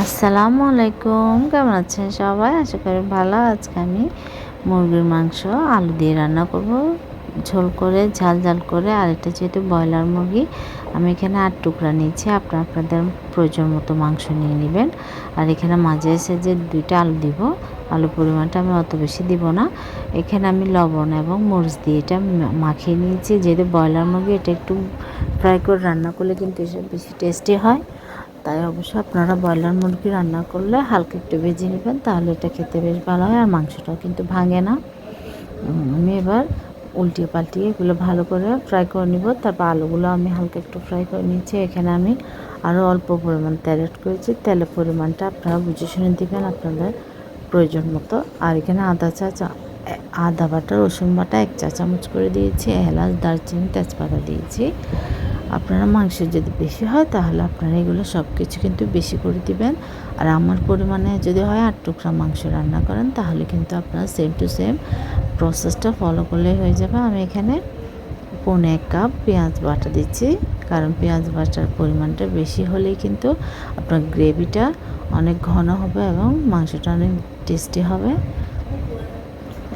আসসালামু আলাইকুম, কেমন আছেন সবাই? আশা করি ভালো। আজকে আমি মুরগির মাংস আলু দিয়ে রান্না করব, ঝোল করে, ঝাল ঝাল করে। আর এটা যেহেতু ব্রয়লার মুরগি, আমি এখানে 8 টুকরা নিয়েছি। আপনাদের প্রয়োজন মতো মাংস নিয়ে নেবেন। আর এখানে মাঝে এসে যে 2টা আলু দিব, আলুর পরিমাণটা আমি অত বেশি দিব না। এখানে আমি লবণ এবং মরিচ দিয়ে এটা মাখিয়ে নিয়েছি। যেহেতু ব্রয়লার মুরগি, এটা একটু ফ্রাই করে রান্না করলে কিন্তু এসব বেশি টেস্টি হয়। তাই অবশ্যই আপনারা ব্রয়লার মুরগি রান্না করলে হালকা একটু ভেজে নেবেন, তাহলে এটা খেতে বেশ ভালো হয়। আর মাংসটাও কিন্তু ভাঙে না। আমি এবার উল্টিয়ে পাল্টিয়ে এগুলো ভালো করে ফ্রাই করে নিব। তারপর আলুগুলো আমি হালকা একটু ফ্রাই করে নিয়েছি। এখানে আমি আরও অল্প পরিমাণ তেল অ্যাড করেছি। তেলের পরিমাণটা আপনারা বুঝে শুনে দেবেন আপনাদের প্রয়োজন মতো। আর এখানে আদা বাটা, রসুন বাটা 1 চা চামচ করে দিয়েছি। এলাচ, দারচিনি, তেজপাতা দিয়েছি। আপনারা মাংস যদি বেশি হয় তাহলে আপনারা এগুলো সব কিছু কিন্তু বেশি করে দিবেন। আর আমার পরিমাণে যদি হয় 8 টুকরা মাংস রান্না করেন, তাহলে কিন্তু আপনারা সেম টু সেম প্রসেসটা ফলো করলেই হয়ে যাবে। আমি এখানে 1.5 কাপ পেঁয়াজ বাটা দিচ্ছি, কারণ পেঁয়াজ বাটার পরিমাণটা বেশি হলেই কিন্তু আপনার গ্রেভিটা অনেক ঘন হবে এবং মাংসটা অনেক টেস্টি হবে।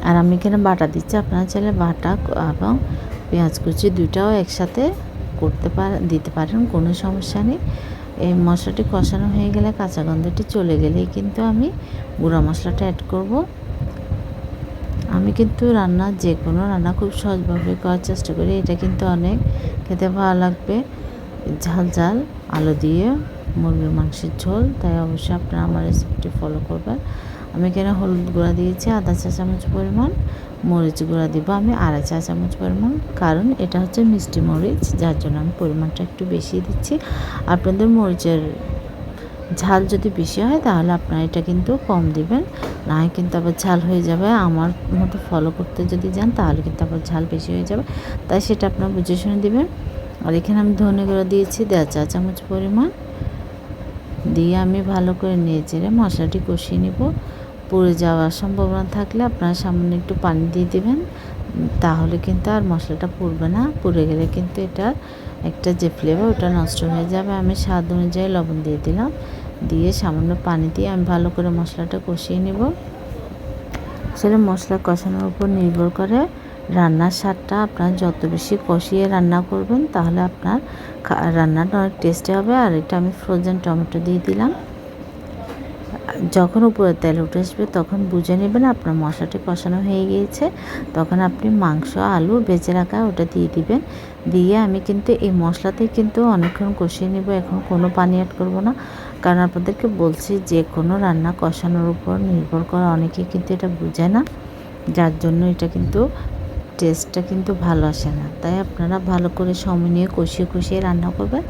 আর আমি এখানে বাটা দিচ্ছি, আপনারা চাইলে বাটা এবং পেঁয়াজ কুচি দুইটাও একসাথে দিতে পারেন, কোনো সমস্যা নেই। এই মশলাটি কষানো হয়ে গেলে, কাঁচা গন্ধটি চলে গেলেই কিন্তু আমি গুঁড়া মশলাটা অ্যাড করব। আমি কিন্তু যে কোনো রান্না খুব সহজভাবে করার চেষ্টা করি। এটা কিন্তু অনেক খেতে ভালো লাগবে, ঝাল ঝাল আলু দিয়ে মুরগির মাংসের ঝোল। তাই অবশ্যই আপনারা আমার রেসিপিটি ফলো করবেন। আমি এখানে হলুদ গুঁড়া দিয়েছি 1/2 চা চামচ পরিমাণ, মরিচ গুঁড়া দিব আমি 2.5 চা চামচ পরিমাণ, কারণ এটা হচ্ছে মিষ্টি মরিচ, যার জন্য আমি পরিমাণটা একটু বেশি দিচ্ছি। আপনাদের মরিচের ঝাল যদি বেশি হয় তাহলে আপনারা এটা কিন্তু কম দিবেন, না হয় কিন্তু আবার ঝাল হয়ে যাবে। আমার মতো ফলো করতে যদি যান তাহলে কিন্তু আবার ঝাল বেশি হয়ে যাবে, তাই সেটা আপনারা বুঝে শুনে দিবেন। আর এখানে আমি ধনে গুঁড়া দিয়েছি 1.5 চা চামচ পরিমাণ, দিয়ে আমি ভালো করে নেড়ে মশলাটি কষিয়ে নেব। পুড়ে যাওয়ার সম্ভাবনা থাকলে আপনারা সামান্য একটু পানি দিয়ে দেবেন, তাহলে কিন্তু আর মশলাটা পুড়বে না। পুড়ে গেলে কিন্তু এটা একটা যে ফ্লেভার, ওটা নষ্ট হয়ে যাবে। আমি স্বাদ অনুযায়ী লবণ দিয়ে দিলাম, দিয়ে সামান্য পানি দিয়ে আমি ভালো করে মশলাটা কষিয়ে নেব। আসলে মশলা কষানোর উপর নির্ভর করে রান্নার স্বাদটা। আপনারা যত বেশি কষিয়ে রান্না করবেন, তাহলে আপনার রান্নাটা অনেক টেস্টি হবে। আর এটা আমি ফ্রোজেন টমেটো দিয়ে দিলাম। যখন উপরে তেল উঠে আসবে তখন বুঝে নেবেন আপনার মশলাটি কষানো হয়ে গিয়েছে। তখন আপনি মাংস, আলু ভেজে রাখা ওটা দিয়ে দিবেন। দিয়ে আমি কিন্তু এই মশলাতেই কিন্তু অনেকক্ষণ কষিয়ে নেব। এখন কোনো পানি অ্যাড করব না, কারণ আপনাদেরকে বলছি যে কোনো রান্না কষানোর উপর নির্ভর করে, অনেকেই কিন্তু এটা বুঝে না, যার জন্য এটা কিন্তু টেস্টটা কিন্তু ভালো আসে না। তাই আপনারা ভালো করে সময় নিয়ে কষিয়ে কষিয়ে রান্না করবেন,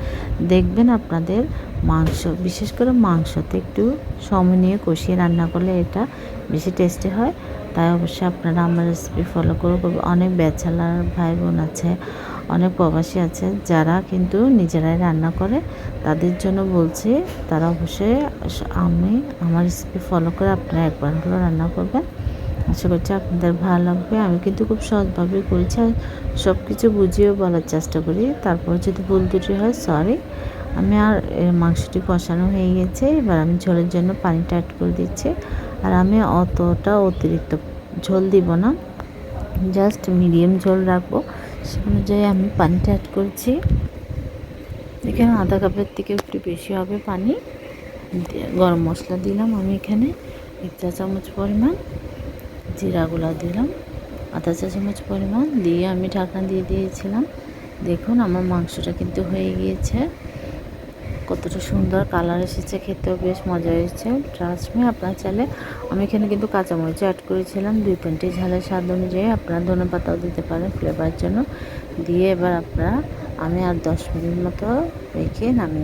দেখবেন আপনাদের মাংস, বিশেষ করে মাংসতে একটু সময় নিয়ে কষিয়ে রান্না করলে এটা বেশি টেস্টি হয়। তাই অবশ্যই আপনারা আমার রেসিপি ফলো করবেন। অনেক ব্যাচেলার ভাই বোন আছে, অনেক প্রবাসী আছে যারা কিন্তু নিজেরাই রান্না করে, তাদের জন্য বলছি তারা অবশ্যই আমার রেসিপি ফলো করে আপনারা একবার হলেও রান্না করবেন। আশা করছি আপনাদের ভালো লাগবে। আমি কিন্তু খুব সহজভাবে করেছি, আর সব কিছু বুঝিয়েও বলার চেষ্টা করি। তারপর যদি ভুল ত্রুটি হয় সরি। আমি আর মাংসটি কষানো হয়ে গেছে, এবার আমি ঝোলের জন্য পানিটা অ্যাড করে দিচ্ছি। আর আমি অতটা অতিরিক্ত ঝোল দিব না, জাস্ট মিডিয়াম ঝোল রাখবো, সে অনুযায়ী আমি পানিটা অ্যাড করছি। এখানে আধা কাপের থেকে একটু বেশি হবে পানি। গরম মশলা দিলাম আমি এখানে 1 চা চামচ পরিমাণ, জিরা গুঁড়া দিলাম 1/2 চা চামচ পরিমাণ, দিয়ে আমি ঢাকনা দিয়ে দিয়েছিলাম। দেখুন আমার মাংসটা কিন্তু হয়ে গিয়েছে, কতটা সুন্দর কালার এসেছে, খেতেও বেশ মজা হয়েছে। ট্রাস্ট মি, আপনারা চাইলে, আমি এখানে কিন্তু কাঁচামরিচ অ্যাড করেছিলাম 2 ঝালের স্বাদ অনুযায়ী, আপনারা ধনেপাতাও দিতে পারেন ফ্লেভারের জন্য। দিয়ে এবার আমি আর 10 মিনিট মতো রেখে নামিয়ে